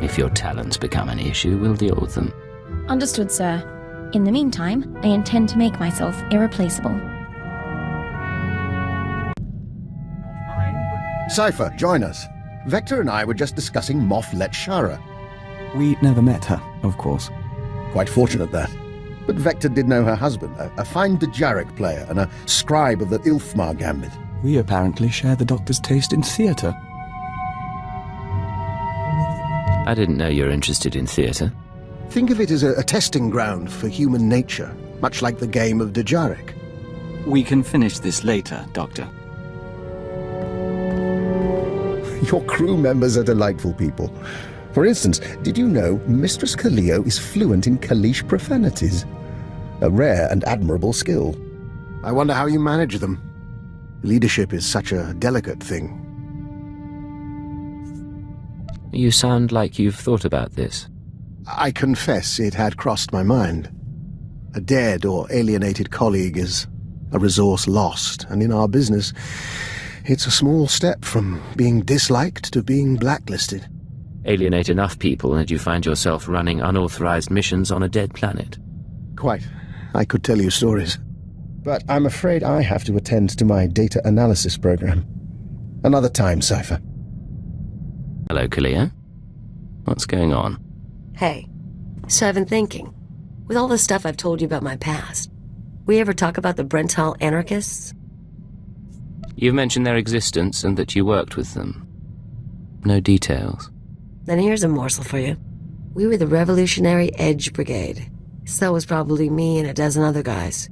If your talents become an issue, we'll deal with them. Understood, sir. In the meantime, I intend to make myself irreplaceable. Cypher, join us. Vector and I were just discussing Moff Letshara. We never met her, of course. Quite fortunate, that. But Vector did know her husband, a fine Dejarik player and a scribe of the Ilfmar Gambit. We apparently share the Doctor's taste in theatre. I didn't know you're interested in theatre. Think of it as a testing ground for human nature, much like the game of Dejarik. We can finish this later, Doctor. Your crew members are delightful people. For instance, did you know Mistress Kaleo is fluent in Kalish profanities? A rare and admirable skill. I wonder how you manage them. Leadership is such a delicate thing. You sound like you've thought about this. I confess it had crossed my mind. A dead or alienated colleague is a resource lost, and in our business, it's a small step from being disliked to being blacklisted. Alienate enough people and you find yourself running unauthorized missions on a dead planet. Quite. I could tell you stories. But I'm afraid I have to attend to my data analysis program. Another time, Cypher. Hello, Kaleo. What's going on? Hey, so I've been thinking, with all the stuff I've told you about my past, we ever talk about the Brental anarchists? You've mentioned their existence and that you worked with them. No details. Then here's a morsel for you. We were the Revolutionary Edge Brigade. So was probably me and a dozen other guys.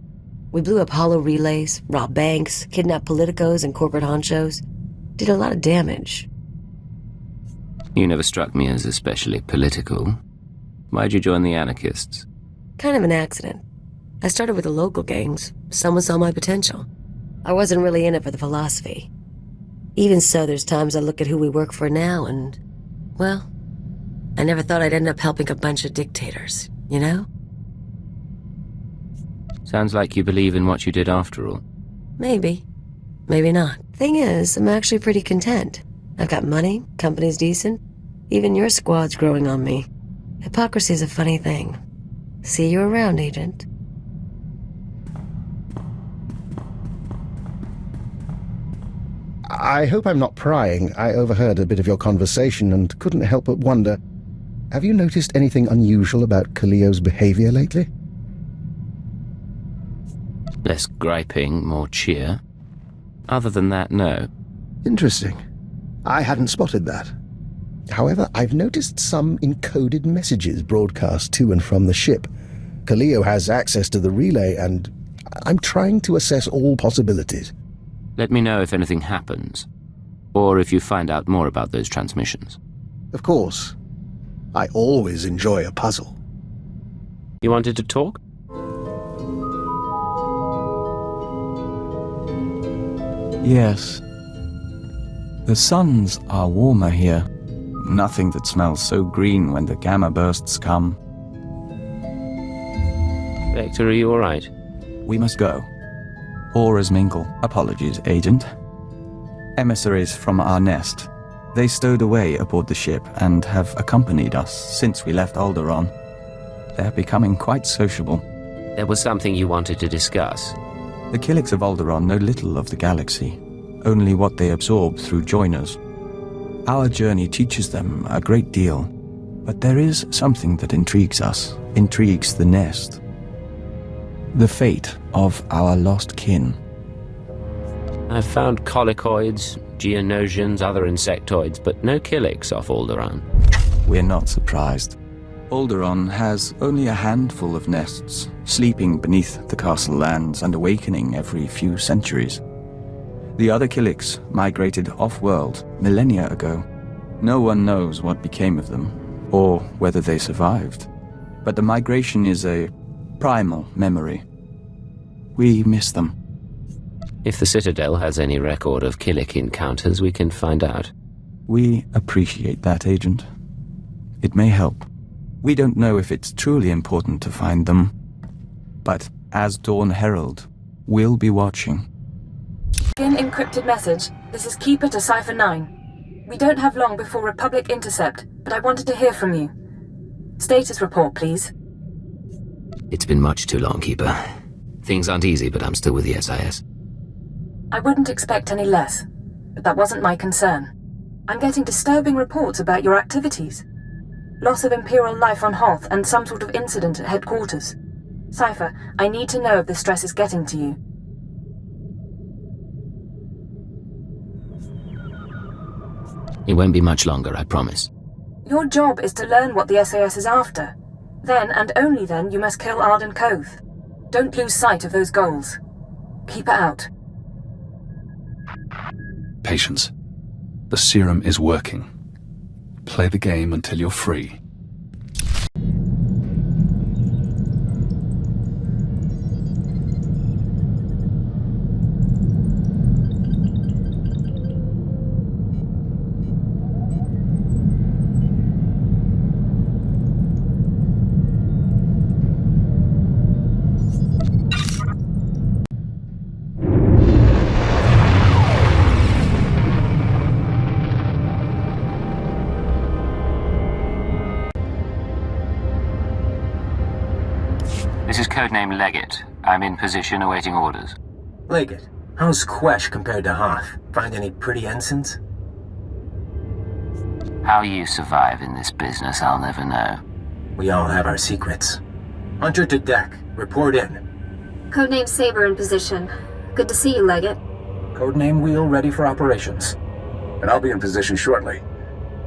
We blew up hollow relays, robbed banks, kidnapped politicos and corporate honchos. Did a lot of damage. You never struck me as especially political. Why'd you join the anarchists? Kind of an accident. I started with the local gangs. Someone saw my potential. I wasn't really in it for the philosophy. Even so, there's times I look at who we work for now and, well, I never thought I'd end up helping a bunch of dictators, you know? Sounds like you believe in what you did after all. Maybe. Maybe not. Thing is, I'm actually pretty content. I've got money, company's decent. Even your squad's growing on me. Hypocrisy's a funny thing. See you around, Agent. I hope I'm not prying. I overheard a bit of your conversation and couldn't help but wonder, have you noticed anything unusual about Kaleo's behavior lately? Less griping, more cheer. Other than that, no. Interesting. I hadn't spotted that. However, I've noticed some encoded messages broadcast to and from the ship. Kaleo has access to the relay, and I'm trying to assess all possibilities. Let me know if anything happens, or if you find out more about those transmissions. Of course. I always enjoy a puzzle. You wanted to talk? Yes. The suns are warmer here. Nothing that smells so green when the gamma bursts come. Vector, are you alright? We must go. Auras mingle. Apologies, Agent. Emissaries from our nest. They stowed away aboard the ship and have accompanied us since we left Alderaan. They're becoming quite sociable. There was something you wanted to discuss. The Killiks of Alderaan know little of the galaxy, only what they absorb through joiners. Our journey teaches them a great deal, but there is something that intrigues us, intrigues the nest. The fate of our lost kin. I've found colicoids, geonosians, other insectoids, but no Killiks off Alderaan. We're not surprised. Alderaan has only a handful of nests, sleeping beneath the castle lands and awakening every few centuries. The other Killiks migrated off-world millennia ago. No one knows what became of them, or whether they survived. But the migration is a primal memory. We miss them. If the Citadel has any record of Killik encounters, we can find out. We appreciate that, Agent. It may help. We don't know if it's truly important to find them, but as Dawn Herald, we'll be watching. Begin encrypted message. This is Keeper to Cipher 9. We don't have long before Republic intercept, but I wanted to hear from you. Status report, please. It's been much too long, Keeper. Things aren't easy, but I'm still with the SIS. I wouldn't expect any less, but that wasn't my concern. I'm getting disturbing reports about your activities. Loss of Imperial life on Hoth and some sort of incident at headquarters. Cipher, I need to know if the stress is getting to you. It won't be much longer, I promise. Your job is to learn what the SAS is after. Then, and only then, you must kill Arden Koth. Don't lose sight of those goals. Keep it out. Patience. The serum is working. Play the game until you're free. This is codename Leggett. I'm in position awaiting orders. Leggett, how's Quesh compared to Hoth? Find any pretty ensigns? How you survive in this business, I'll never know. We all have our secrets. Hunter to deck. Report in. Codename Saber in position. Good to see you, Leggett. Codename Wheel ready for operations. And I'll be in position shortly.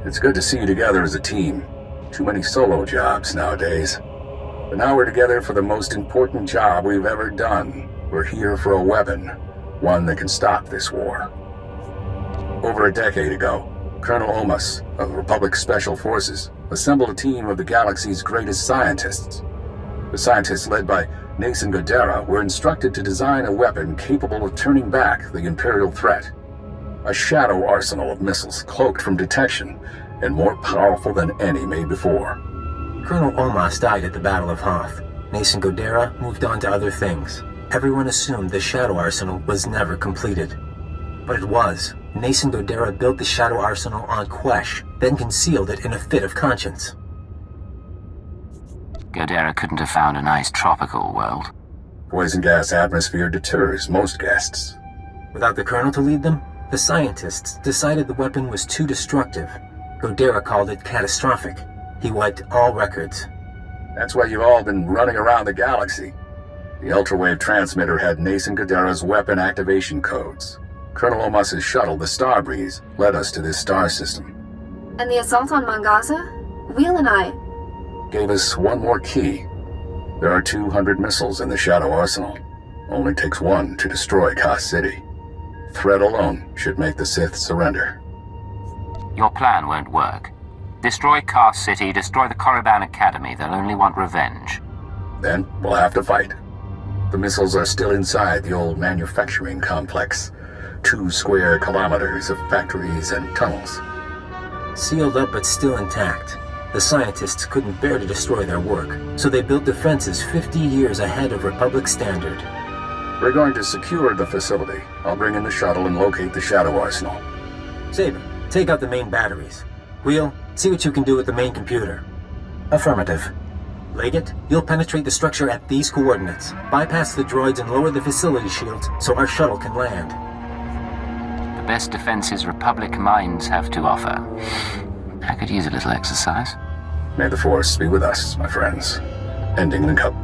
It's good to see you together as a team. Too many solo jobs nowadays. But now we're together for the most important job we've ever done. We're here for a weapon. One that can stop this war. Over a decade ago, Colonel Omas of the Republic Special Forces assembled a team of the galaxy's greatest scientists. The scientists, led by Nason Godera, were instructed to design a weapon capable of turning back the Imperial threat. A shadow arsenal of missiles cloaked from detection and more powerful than any made before. Colonel Omas died at the Battle of Hoth. Nason Godera moved on to other things. Everyone assumed the shadow arsenal was never completed. But it was. Nason Godera built the shadow arsenal on Quesh, then concealed it in a fit of conscience. Godera couldn't have found a nice tropical world. Poison gas atmosphere deters most guests. Without the Colonel to lead them, the scientists decided the weapon was too destructive. Godera called it catastrophic. He wiped all records. That's why you've all been running around the galaxy. The ultrawave transmitter had Nason Godera's weapon activation codes. Colonel Omas's shuttle, the Starbreeze, led us to this star system. And the assault on Mangaza? Wheel and I... Gave us one more key. There are 200 missiles in the Shadow Arsenal. Only takes one to destroy Koth City. Threat alone should make the Sith surrender. Your plan won't work. Destroy Koth City, destroy the Korriban Academy. They'll only want revenge. Then we'll have to fight. The missiles are still inside the old manufacturing complex. 2 square kilometers of factories and tunnels. Sealed up but still intact. The scientists couldn't bear to destroy their work, so they built defenses 50 years ahead of Republic standard. We're going to secure the facility. I'll bring in the shuttle and locate the Shadow Arsenal. Saber, take out the main batteries. Wheel, see what you can do with the main computer. Affirmative. Leggett, you'll penetrate the structure at these coordinates, bypass the droids and lower the facility shields so our shuttle can land. The best defenses Republic minds have to offer. I could use a little exercise. May the Force be with us, my friends. Ending link up.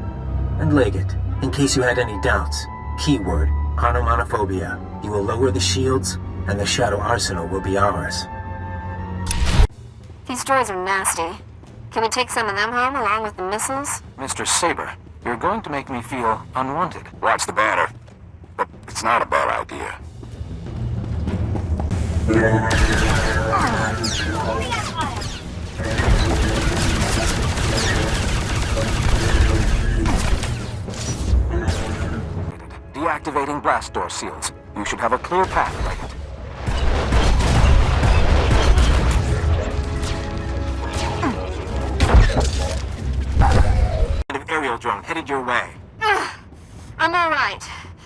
And Leggett, in case you had any doubts, keyword, onomatophobia. You will lower the shields, and the Shadow Arsenal will be ours. These droids are nasty. Can we take some of them home along with the missiles? Mr. Saber, you're going to make me feel unwanted. Watch the banner. But it's not a bad idea. Deactivating blast door seals. You should have a clear path, Leggett. Aerial drone headed your way. I'm all right.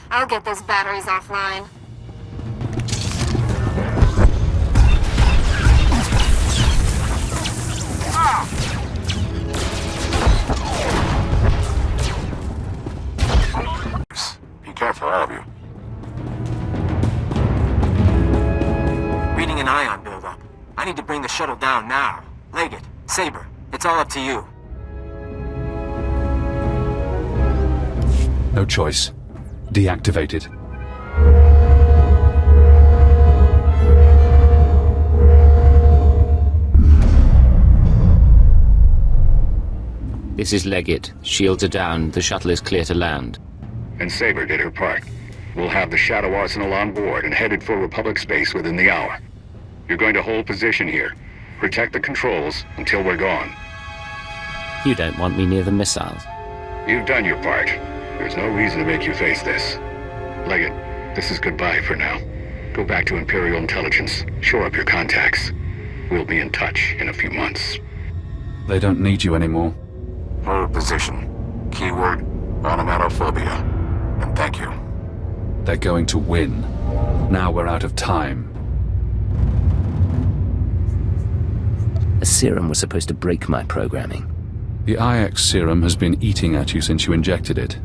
I'll get those batteries offline. Be careful, all of you. Reading an ion buildup. I need to bring the shuttle down now. Leggett, Saber, it's all up to you. No choice. Deactivated. This is Leggett. Shields are down. The shuttle is clear to land. And Saber did her part. We'll have the Shadow Arsenal on board and headed for Republic space within the hour. You're going to hold position here. Protect the controls until we're gone. You don't want me near the missiles. You've done your part. There's no reason to make you face this. Leggett, this is goodbye for now. Go back to Imperial Intelligence. Shore up your contacts. We'll be in touch in a few months. They don't need you anymore. Hold position. Keyword, onomatophobia. And thank you. They're going to win. Now we're out of time. A serum was supposed to break my programming. The IX serum has been eating at you since you injected it,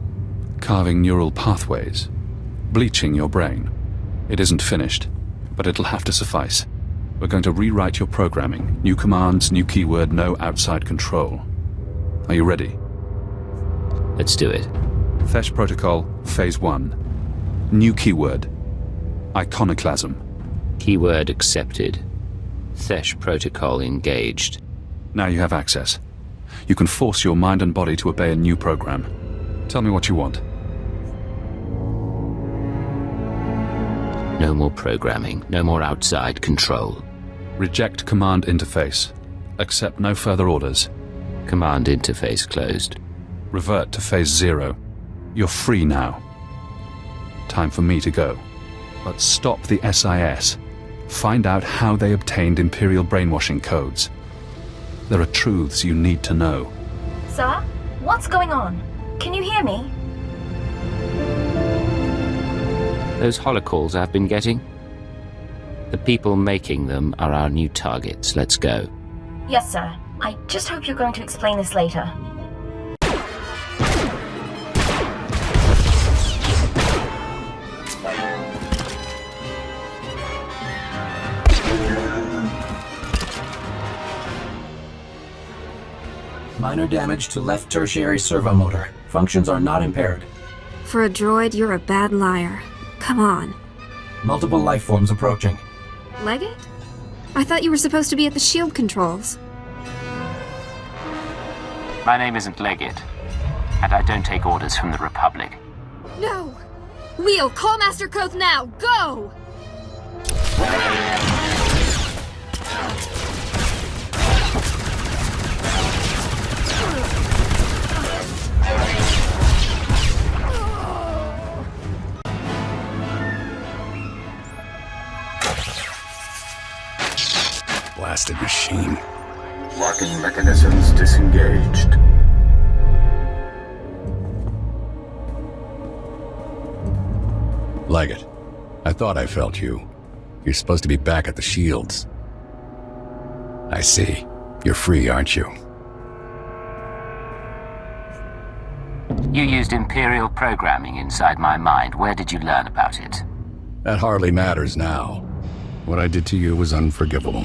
carving neural pathways, bleaching your brain. It isn't finished, but it'll have to suffice. We're going to rewrite your programming. New commands, new keyword, no outside control. Are you ready? Let's do it. Thesh Protocol, Phase 1. New keyword. Iconoclasm. Keyword accepted. Thesh Protocol engaged. Now you have access. You can force your mind and body to obey a new program. Tell me what you want. No more programming. No more outside control. Reject command interface. Accept no further orders. Command interface closed. Revert to Phase 0. You're free now. Time for me to go. But stop the SIS. Find out how they obtained Imperial brainwashing codes. There are truths you need to know. Sir, what's going on? Can you hear me? Those holocalls I've been getting? The people making them are our new targets. Let's go. Yes, sir. I just hope you're going to explain this later. Minor damage to left tertiary servo motor. Functions are not impaired. For a droid, you're a bad liar. Come on. Multiple life forms approaching. Leggett? I thought you were supposed to be at the shield controls. My name isn't Leggett, and I don't take orders from the Republic. No! Wheel, call Master Koth now! Go! Blasted machine. Locking mechanisms disengaged. Leggett, I thought I felt you. You're supposed to be back at the Shields. I see. You're free, aren't you? You used Imperial programming inside my mind. Where did you learn about it? That hardly matters now. What I did to you was unforgivable.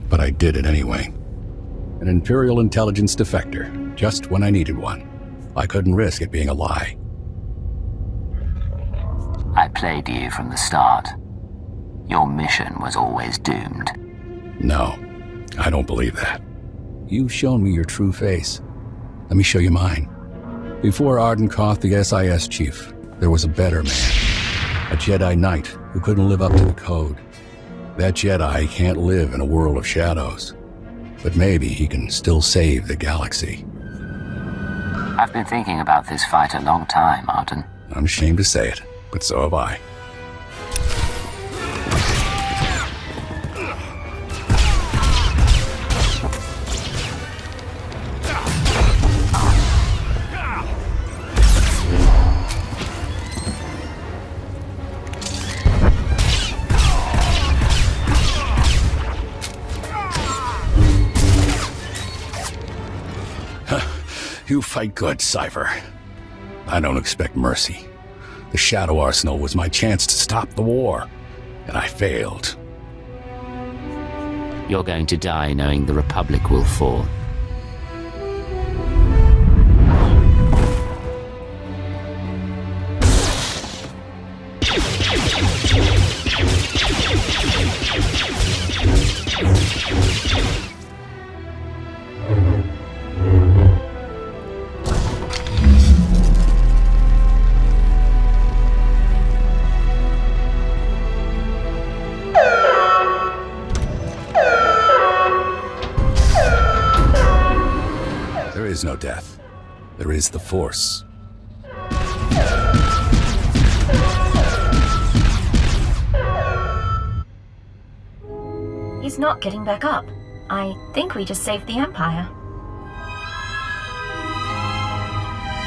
But I did it anyway. An Imperial intelligence defector, just when I needed one. I couldn't risk it being a lie. I played you from the start. Your mission was always doomed. No, I don't believe that. You've shown me your true face. Let me show you mine. Before Ardenkoth, the SIS chief, there was a better man. A Jedi Knight who couldn't live up to the code. That Jedi can't live in a world of shadows. But maybe he can still save the galaxy. I've been thinking about this fight a long time, Arden. I'm ashamed to say it, but so have I. You fight good, Cypher. I don't expect mercy. The Shadow Arsenal was my chance to stop the war, and I failed. You're going to die knowing the Republic will fall. There is no death. There is the Force. He's not getting back up. I think we just saved the Empire.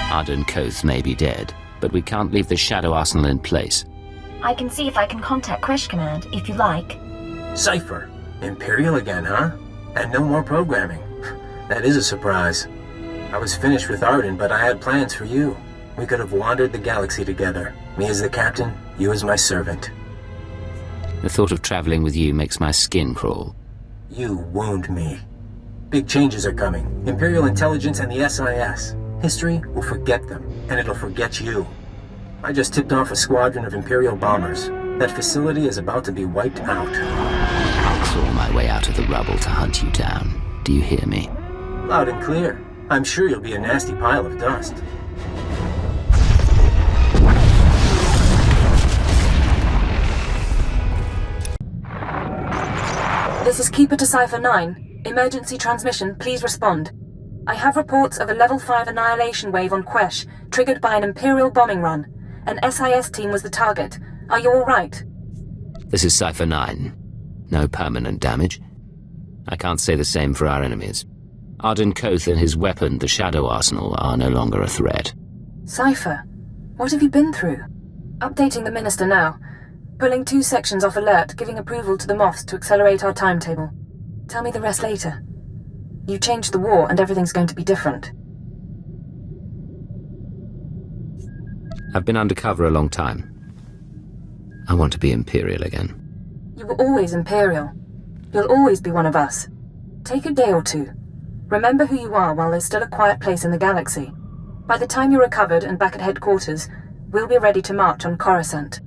Ardenkoth may be dead, but we can't leave the Shadow Arsenal in place. I can see if I can contact Crash Command, if you like. Cypher. Imperial again, huh? And no more programming. That is a surprise. I was finished with Arden, but I had plans for you. We could have wandered the galaxy together. Me as the captain, you as my servant. The thought of traveling with you makes my skin crawl. You wound me. Big changes are coming. Imperial intelligence and the SIS. History will forget them, and it'll forget you. I just tipped off a squadron of Imperial bombers. That facility is about to be wiped out. I'll claw my way out of the rubble to hunt you down. Do you hear me? Loud and clear. I'm sure you'll be a nasty pile of dust. This is Keeper to Cipher 9. Emergency transmission, please respond. I have reports of a level 5 annihilation wave on Quesh, triggered by an Imperial bombing run. An SIS team was the target. Are you all right? This is Cipher 9. No permanent damage. I can't say the same for our enemies. Ardenkoth and his weapon, the Shadow Arsenal, are no longer a threat. Cipher, what have you been through? Updating the Minister now. Pulling 2 sections off alert, giving approval to the Moffs to accelerate our timetable. Tell me the rest later. You changed the war and everything's going to be different. I've been undercover a long time. I want to be Imperial again. You were always Imperial. You'll always be one of us. Take a day or two. Remember who you are while there's still a quiet place in the galaxy. By the time you're recovered and back at headquarters, we'll be ready to march on Coruscant.